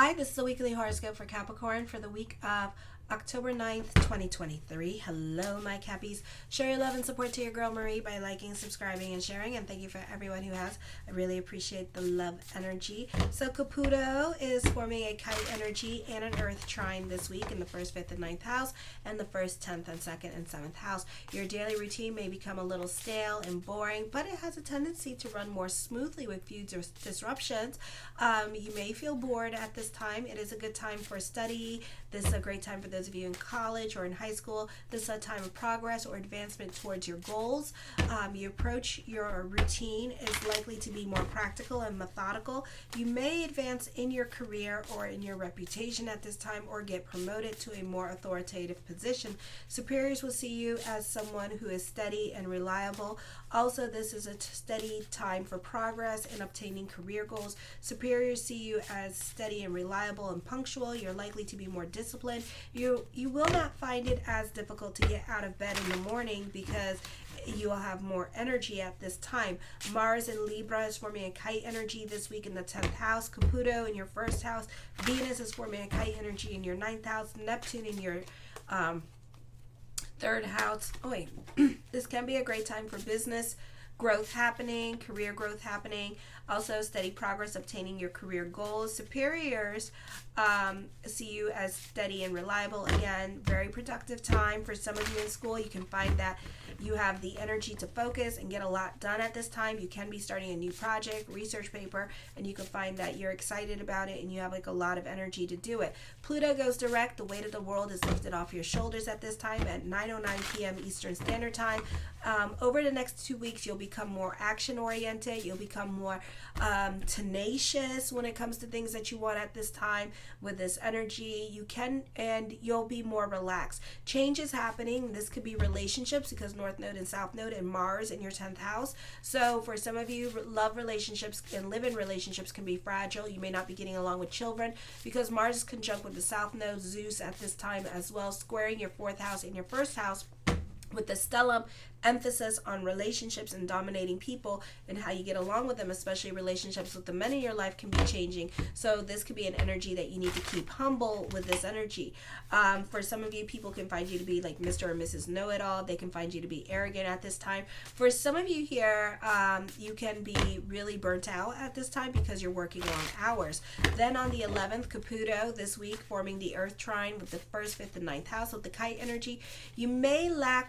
Hi, this is a weekly horoscope for Capricorn for the week of October 9th, 2023. Hello, my Cappies. Show your love and support to your girl Marie by liking, subscribing, and sharing. And thank you for everyone who has. I really appreciate the love energy. So Caputo is forming a kite energy and an earth trine this week in the 1st, 5th, and 9th house, and the 1st, 10th, and 2nd, and 7th house. Your daily routine may become a little stale and boring, but it has a tendency to run more smoothly with few disruptions. You may feel bored at this time. It is a good time for study. This is a great time for those of you in college or in high school. This is a time of progress or advancement towards your goals. You approach your routine is likely to be more practical and methodical. You may advance in your career or in your reputation at this time or get promoted to a more authoritative position. Superiors will see you as someone who is steady and reliable. Also, this is a steady time for progress in obtaining career goals. Superiors see you as steady and reliable and punctual. You're likely to be more disciplined. You will not find it as difficult to get out of bed in the morning because you will have more energy at this time. Mars in Libra is forming a kite energy this week in the 10th house. Caputo in your 1st house. Venus is forming a kite energy in your 9th house. Neptune in your 3rd house. This can be a great time for business growth happening, career growth happening, also steady progress obtaining your career goals. Superiors see you as steady and reliable. Again, very productive time for some of you in school. You can find that you have the energy to focus and get a lot done at this time. You can be starting a new project, research paper, and you can find that you're excited about it and you have like a lot of energy to do it. Pluto goes direct. The weight of the world is lifted off your shoulders at this time at 9:09 p.m. Eastern Standard Time. Over the next 2 weeks, you'll become more action-oriented. You'll become more tenacious when it comes to things that you want at this time. With this energy, you'll be more relaxed. Change is happening. This could be relationships because North Node and South Node and Mars in your 10th house. So for some of you, love relationships and live-in relationships can be fragile. You may not be getting along with children because Mars is conjunct with the South Node, Zeus at this time as well, squaring your 4th house and your 1st house, with the stellium emphasis on relationships and dominating people and how you get along with them, especially relationships with the men in your life can be changing. So this could be an energy that you need to keep humble with this energy. For some of you, people can find you to be like Mr. or Mrs. Know-It-All. They can find you to be arrogant at this time. For some of you here, you can be really burnt out at this time because you're working long hours. Then on the 11th, Caputo this week forming the earth trine with the 1st, 5th, and 9th house with the kite energy. You may like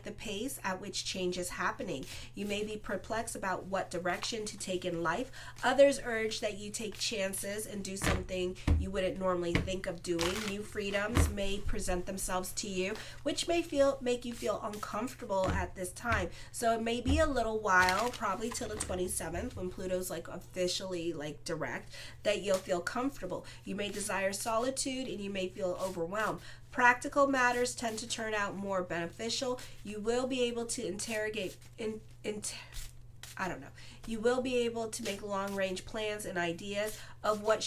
the pace at which change is happening. You may be perplexed about what direction to take in life. Others urge that you take chances and do something you wouldn't normally think of doing. New freedoms may present themselves to you, which may make you feel uncomfortable at this time. So it may be a little while, probably till the 27th, when Pluto's like officially like direct, that you'll feel comfortable. You may desire solitude and you may feel overwhelmed. Practical matters tend to turn out more beneficial. You will be able to You will be able to make long-range plans and ideas of what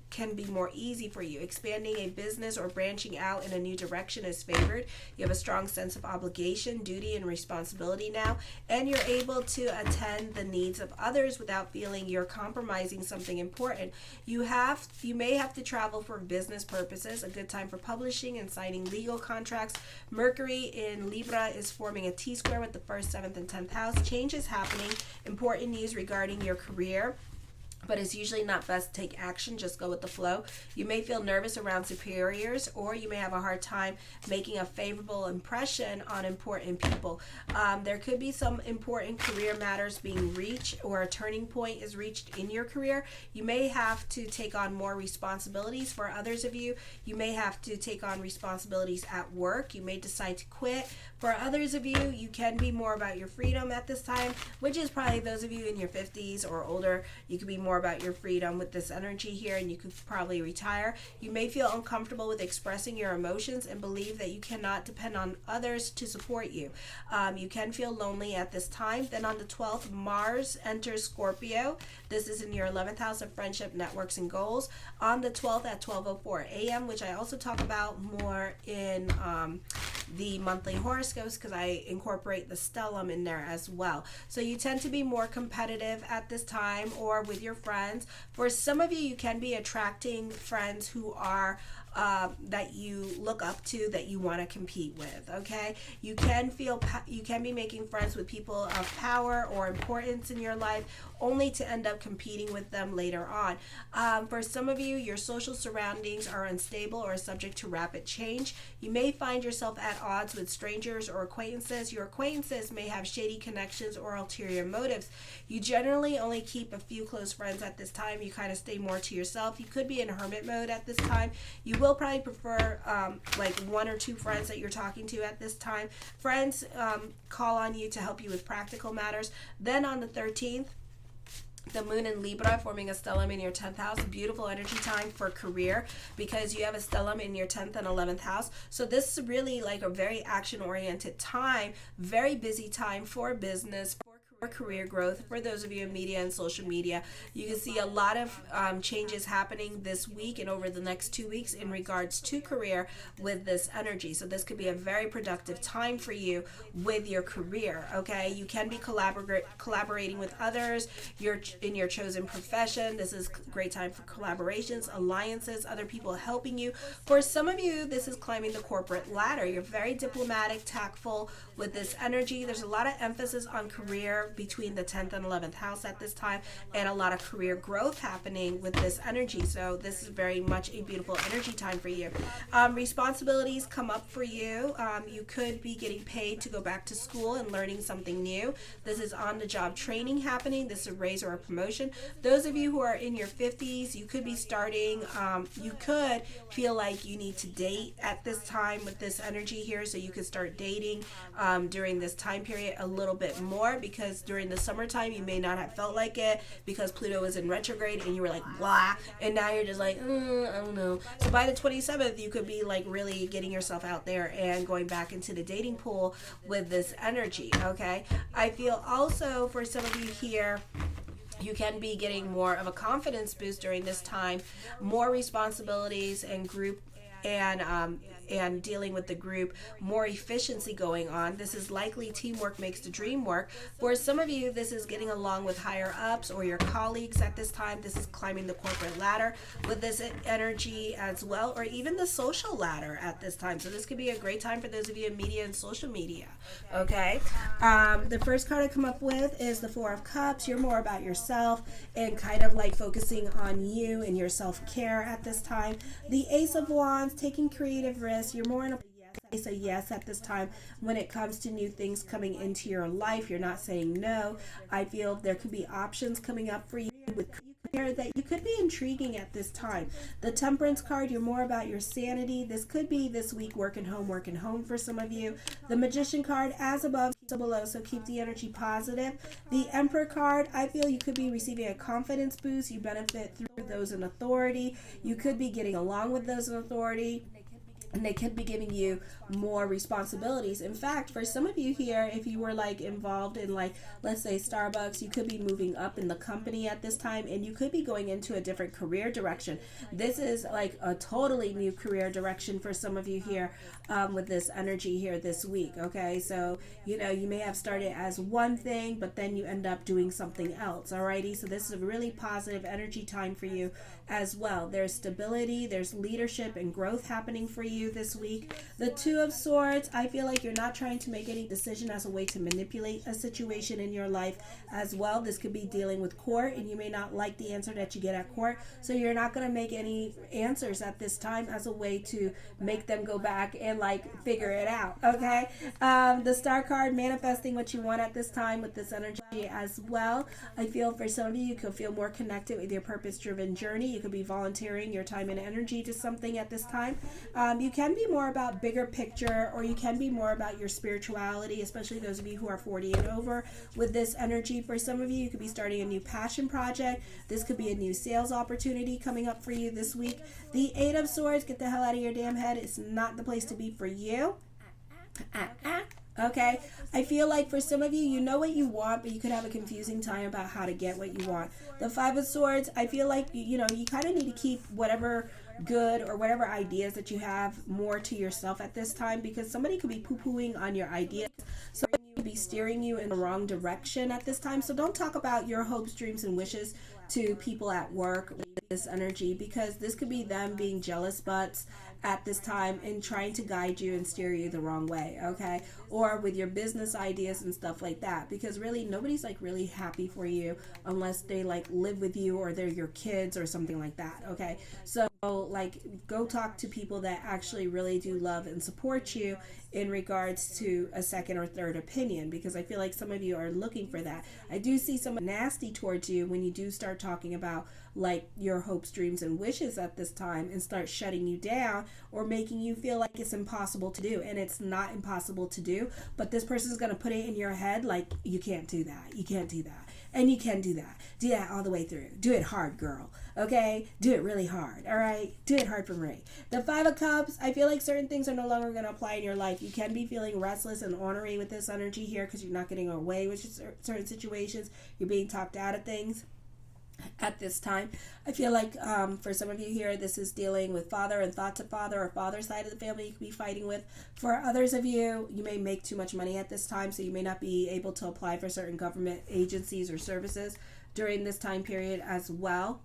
can be more easy for you. Expanding a business or branching out in a new direction is favored. You have a strong sense of obligation, duty, and responsibility now, and you're able to attend the needs of others without feeling you're compromising something important. You may have to travel for business purposes. A good time for publishing and signing legal contracts. Mercury in Libra is forming a T-square with the 1st, 7th, and 10th house. Change is happening. Important news regarding your career, but it's usually not best to take action. Just go with the flow. You may feel nervous around superiors, or you may have a hard time making a favorable impression on important people. There could be some important career matters being reached, or a turning point is reached in your career. You may have to take on more responsibilities. For others of you, you may have to take on responsibilities at work. You may decide to quit. For others of you, you can be more about your freedom at this time, which is probably those of you in your 50s or older. You could be more about your freedom with this energy here, and you could probably retire. You may feel uncomfortable with expressing your emotions and believe that you cannot depend on others to support you. You can feel lonely at this time. Then on the 12th, Mars enters Scorpio. This is in your 11th house of friendship, networks, and goals. On the 12th at 12:04 a.m., which I also talk about more in the monthly horoscopes because I incorporate the stellium in there as well. So you tend to be more competitive at this time or with your friends. For some of you, you can be attracting friends who are that you look up to, that you want to compete with. Okay, you can be making friends with people of power or importance in your life, only to end up competing with them later on. For some of you, your social surroundings are unstable or subject to rapid change. You may find yourself at odds with strangers or acquaintances. Your acquaintances may have shady connections or ulterior motives. You generally only keep a few close friends at this time. You kind of stay more to yourself. You could be in hermit mode at this time. You will probably prefer like 1 or 2 friends that you're talking to at this time. Friends call on you to help you with practical matters. Then on the 13th, the moon in Libra forming a stellium in your 10th house. Beautiful energy time for career because you have a stellium in your 10th and 11th house. So this is really like a very action oriented time, very busy time for business, for career growth. For those of you in media and social media, you can see a lot of changes happening this week and over the next 2 weeks in regards to career with this energy. So this could be a very productive time for you with your career. Okay, you can be collaborating with others. You're in your chosen profession. This is a great time for collaborations, alliances, other people helping you. For some of you, this is climbing the corporate ladder. You're very diplomatic, tactful with this energy. There's a lot of emphasis on career between the 10th and 11th house at this time, and a lot of career growth happening with this energy. So this is very much a beautiful energy time for you. Responsibilities come up for you. You could be getting paid to go back to school and learning something new. This is on-the-job training happening. This is a raise or a promotion. Those of you who are in your 50s, you could be starting, you could feel like you need to date at this time with this energy here, so you could start dating during this time period a little bit more, because during the summertime you may not have felt like it because Pluto is in retrograde and you were like blah, and now you're just like I don't know. So by the 27th you could be like really getting yourself out there and going back into the dating pool with this energy. Okay, I feel also for some of you here, you can be getting more of a confidence boost during this time, more responsibilities and group and dealing with the group, more efficiency going on. This is likely teamwork makes the dream work. For some of you, this is getting along with higher ups or your colleagues at this time. This is climbing the corporate ladder with this energy as well, or even the social ladder at this time. So this could be a great time for those of you in media and social media. Okay. The first card I come up with is the 4 of Cups. You're more about yourself and kind of like focusing on you and your self-care at this time. The Ace of Wands, taking creative risks. You're more in a place of yes at this time when it comes to new things coming into your life. You're not saying no. I feel there could be options coming up for you with career that you could be intriguing at this time. The Temperance card, you're more about your sanity. This could be this week working home for some of you. The Magician card, as above, so below, so keep the energy positive. The Emperor card, I feel you could be receiving a confidence boost. You benefit through those in authority. You could be getting along with those in authority, and they could be giving you more responsibilities. In fact, for some of you here, if you were like involved in like, let's say Starbucks, you could be moving up in the company at this time, and you could be going into a different career direction. This is like a totally new career direction for some of you here with this energy here this week. Okay, so you know, you may have started as one thing, but then you end up doing something else. Alrighty, so this is a really positive energy time for you as well. There's stability, there's leadership and growth happening for you this week. The 2 of Swords, I feel like you're not trying to make any decision as a way to manipulate a situation in your life as well. This could be dealing with court, and you may not like the answer that you get at court, so you're not going to make any answers at this time as a way to make them go back and like figure it out. Okay, the Star card, manifesting what you want at this time with this energy as well. I feel for some of you, you could feel more connected with your purpose-driven journey. You could be volunteering your time and energy to something at this time. You can be more about bigger picture, or you can be more about your spirituality, especially those of you who are 40 and over with this energy. For some of you, you could be starting a new passion project. This could be a new sales opportunity coming up for you this week. The 8 of Swords, get the hell out of your damn head. It's not the place to be for you. Okay, I feel like for some of you, you know what you want, but you could have a confusing time about how to get what you want. The Five of Swords, I feel like, you know, you kind of need to keep whatever good or whatever ideas that you have more to yourself at this time, because somebody could be poo-pooing on your ideas. Somebody could be steering you in the wrong direction at this time. So don't talk about your hopes, dreams, and wishes to people at work with this energy, because this could be them being jealous butts at this time and trying to guide you and steer you the wrong way, okay? Or with your business ideas and stuff like that, because really nobody's like really happy for you unless they like live with you or they're your kids or something like that, okay? So like go talk to people that actually really do love and support you in regards to a second or third opinion, because I feel like some of you are looking for that. I do see someone nasty towards you when you do start talking about like your hopes, dreams, and wishes at this time, and start shutting you down or making you feel like it's impossible to do. And it's not impossible to do, but this person is going to put it in your head like you can't do that, you can't do that, and you can do that. Do that all the way through. Do it hard, girl. Okay? Do it really hard. All right? Do it hard for Marie. The Five of Cups, I feel like certain things are no longer going to apply in your life. You can be feeling restless and ornery with this energy here because you're not getting away with certain situations. You're being talked out of things at this time. I feel like for some of you here, this is dealing with father and thoughts of father or father's side of the family you could be fighting with. For others of you, you may make too much money at this time, so you may not be able to apply for certain government agencies or services during this time period as well.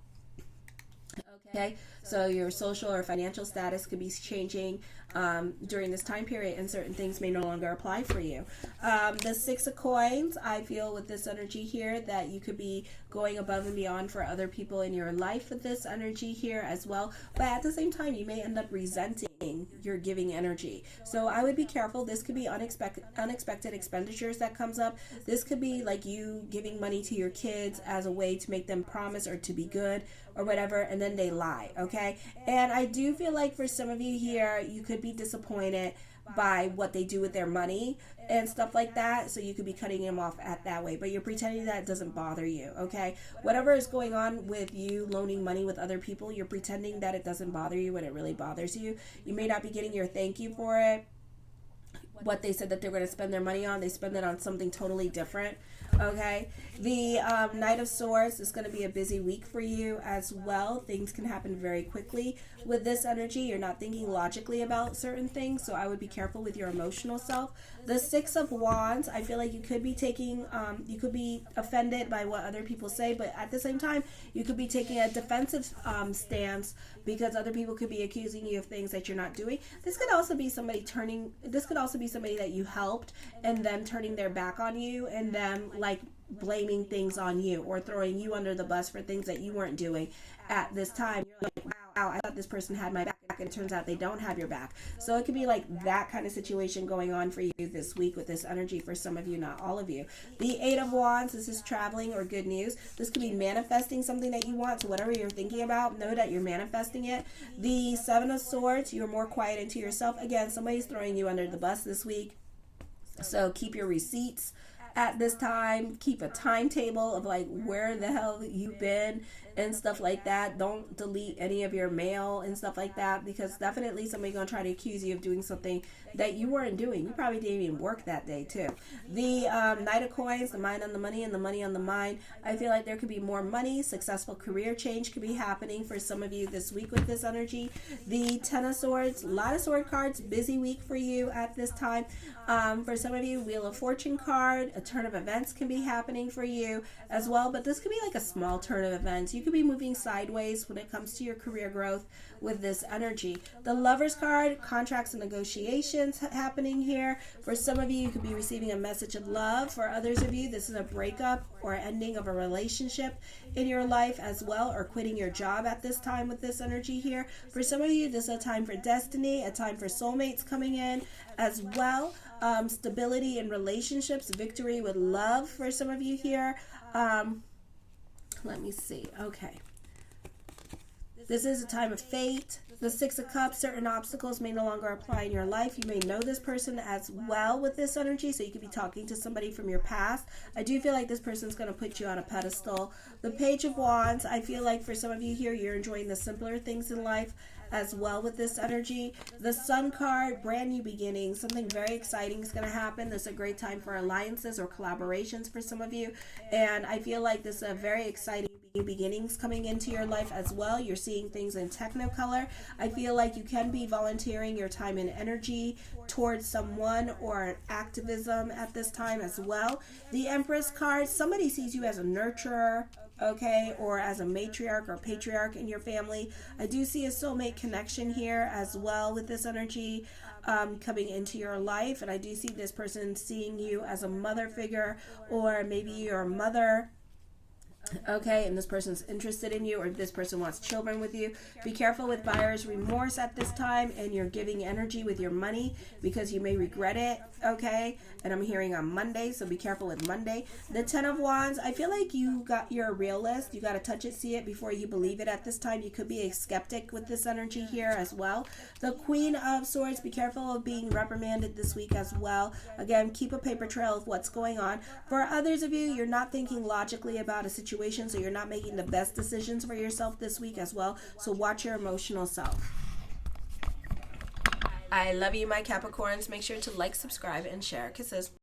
Okay, so your social or financial status could be changing during this time period, and certain things may no longer apply for you. The Six of Coins, I feel with this energy here that you could be going above and beyond for other people in your life with this energy here as well. But at the same time, you may end up resenting your giving energy. So I would be careful. This could be unexpected expenditures that comes up. This could be like you giving money to your kids as a way to make them promise or to be good or whatever, and then they lie, okay? And I do feel like for some of you here, you could be disappointed by what they do with their money and stuff like that, so you could be cutting them off at that way, but you're pretending that it doesn't bother you, okay? Whatever is going on with you loaning money with other people, you're pretending that it doesn't bother you when it really bothers you. You may not be getting your thank you for it. What they said that they're going to spend their money on, they spend it on something totally different, okay? The Knight of Swords is going to be a busy week for you as well. Things can happen very quickly with this energy. You're not thinking logically about certain things, so I would be careful with your emotional self. The Six of Wands, I feel like you could be taking, you could be offended by what other people say, but at the same time, you could be taking a defensive stance because other people could be accusing you of things that you're not doing. This could also be somebody somebody that you helped and them turning their back on you and them like blaming things on you or throwing you under the bus for things that you weren't doing at this time. You're like, wow, I thought this person had my back, and it turns out they don't have your back. So it could be like that kind of situation going on for you this week with this energy for some of you, not all of you. The Eight of Wands, this is traveling or good news. This could be manifesting something that you want. So whatever you're thinking about, know that you're manifesting it. The Seven of Swords, you're more quiet into yourself. Again, somebody's throwing you under the bus this week. So keep your receipts at this time. Keep a timetable of like where the hell you've been and stuff like that. Don't delete any of your mail and stuff like that, because definitely somebody's gonna try to accuse you of doing something that you weren't doing. You probably didn't even work that day too. The Knight of Coins, the mind on the money and the money on the mind. I feel like there could be more money. Successful career change could be happening for some of you this week with this energy. The Ten of Swords, a lot of sword cards. Busy week for you at this time. For some of you, Wheel of Fortune card, a turn of events can be happening for you as well, but this could be like a small turn of events. You could be moving sideways when it comes to your career growth with this energy. The Lovers card, contracts and negotiations happening here. For some of you, you could be receiving a message of love. For others of you, this is a breakup or ending of a relationship in your life as well, or quitting your job at this time with this energy here. For some of you, this is a time for destiny, a time for soulmates coming in as well. Stability in relationships, victory with love for some of you here. Let me see. Okay. This is a time of fate. The Six of Cups, certain obstacles may no longer apply in your life. You may know this person as well with this energy, so you could be talking to somebody from your past. I do feel like this person's going to put you on a pedestal. The Page of Wands, I feel like for some of you here, you're enjoying the simpler things in life as well with this energy. The Sun card, brand new beginnings. Something very exciting is going to happen. This is a great time for alliances or collaborations for some of you. And I feel like this is a very exciting new beginnings coming into your life as well. You're seeing things in technicolor. I feel like you can be volunteering your time and energy towards someone or activism at this time as well. The Empress card, somebody sees you as a nurturer, okay, or as a matriarch or patriarch in your family. I do see a soulmate connection here as well with this energy coming into your life, and I do see this person seeing you as a mother figure, or maybe your mother, okay, and this person's interested in you, or this person wants children with you. Be careful with buyer's remorse at this time, and you're giving energy with your money because you may regret it, okay? And I'm hearing on Monday, so be careful with Monday. The Ten of Wands, I feel like you're a realist. You got to touch it, see it before you believe it at this time. You could be a skeptic with this energy here as well. The Queen of Swords, be careful of being reprimanded this week as well. Again, keep a paper trail of what's going on. For others of you, you're not thinking logically about a situation, so you're not making the best decisions for yourself this week as well. So watch your emotional self. I love you, my Capricorns. Make sure to like, subscribe, and share. Kisses.